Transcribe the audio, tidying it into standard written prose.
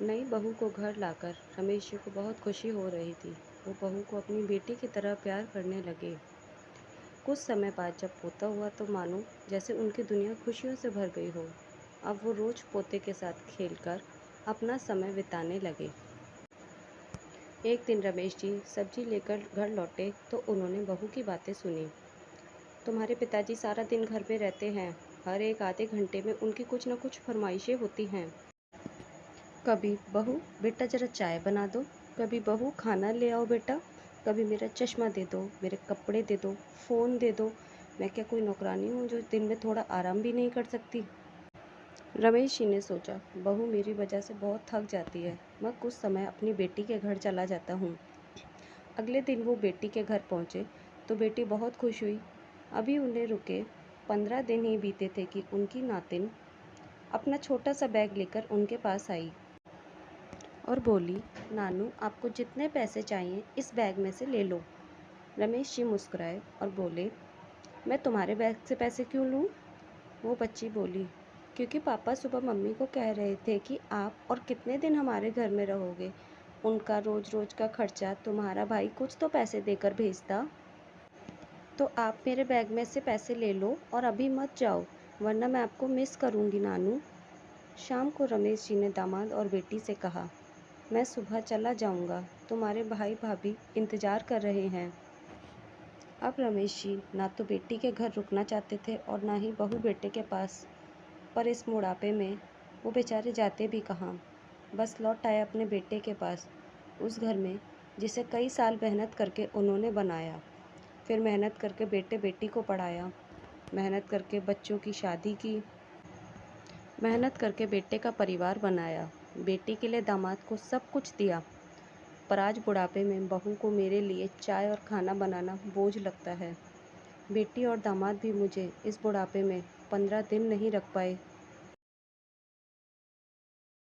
नई बहू को घर लाकर रमेश जी को बहुत खुशी हो रही थी। वो बहू को अपनी बेटी की तरह प्यार करने लगे। कुछ समय बाद जब पोता हुआ तो मानो जैसे उनकी दुनिया खुशियों से भर गई हो। अब वो रोज पोते के साथ खेलकर अपना समय बिताने लगे। एक दिन रमेश जी सब्जी लेकर घर लौटे तो उन्होंने बहू की बातें सुनी। तुम्हारे पिताजी सारा दिन घर में रहते हैं। हर एक आधे घंटे में उनकी कुछ न कुछ फरमाइशें होती हैं। कभी बहू बेटा ज़रा चाय बना दो, कभी बहू खाना ले आओ बेटा, कभी मेरा चश्मा दे दो, मेरे कपड़े दे दो, फ़ोन दे दो। मैं क्या कोई नौकरानी हूँ जो दिन में थोड़ा आराम भी नहीं कर सकती। रमेश जी ने सोचा, बहू मेरी वजह से बहुत थक जाती है। मैं कुछ समय अपनी बेटी के घर चला जाता हूँ। अगले दिन वो बेटी के घर पहुँचे तो बेटी बहुत खुश हुई। अभी उन्हें रुके 15 दिन ही बीते थे कि उनकी नातिन अपना छोटा सा बैग लेकर उनके पास आई और बोली, नानू आपको जितने पैसे चाहिए इस बैग में से ले लो। रमेश जी मुस्कुराए और बोले, मैं तुम्हारे बैग से पैसे क्यों लूँ? वो बच्ची बोली, क्योंकि पापा सुबह मम्मी को कह रहे थे कि आप और कितने दिन हमारे घर में रहोगे। उनका रोज रोज का खर्चा तुम्हारा भाई कुछ तो पैसे देकर भेजता। तो आप मेरे बैग में से पैसे ले लो और अभी मत जाओ, वरना मैं आपको मिस करूँगी नानू। शाम को रमेश जी ने दामाद और बेटी से कहा, मैं सुबह चला जाऊंगा, तुम्हारे भाई भाभी इंतज़ार कर रहे हैं। अब रमेश जी ना तो बेटी के घर रुकना चाहते थे और ना ही बहू बेटे के पास। पर इस बुढ़ापे में वो बेचारे जाते भी कहाँ। बस लौट आए अपने बेटे के पास, उस घर में जिसे कई साल मेहनत करके उन्होंने बनाया। फिर मेहनत करके बेटे बेटी को पढ़ाया, मेहनत करके बच्चों की शादी की, मेहनत करके बेटे का परिवार बनाया, बेटी के लिए दामाद को सब कुछ दिया। पर आज बुढ़ापे में बहू को मेरे लिए चाय और खाना बनाना बोझ लगता है। बेटी और दामाद भी मुझे इस बुढ़ापे में 15 दिन नहीं रख पाए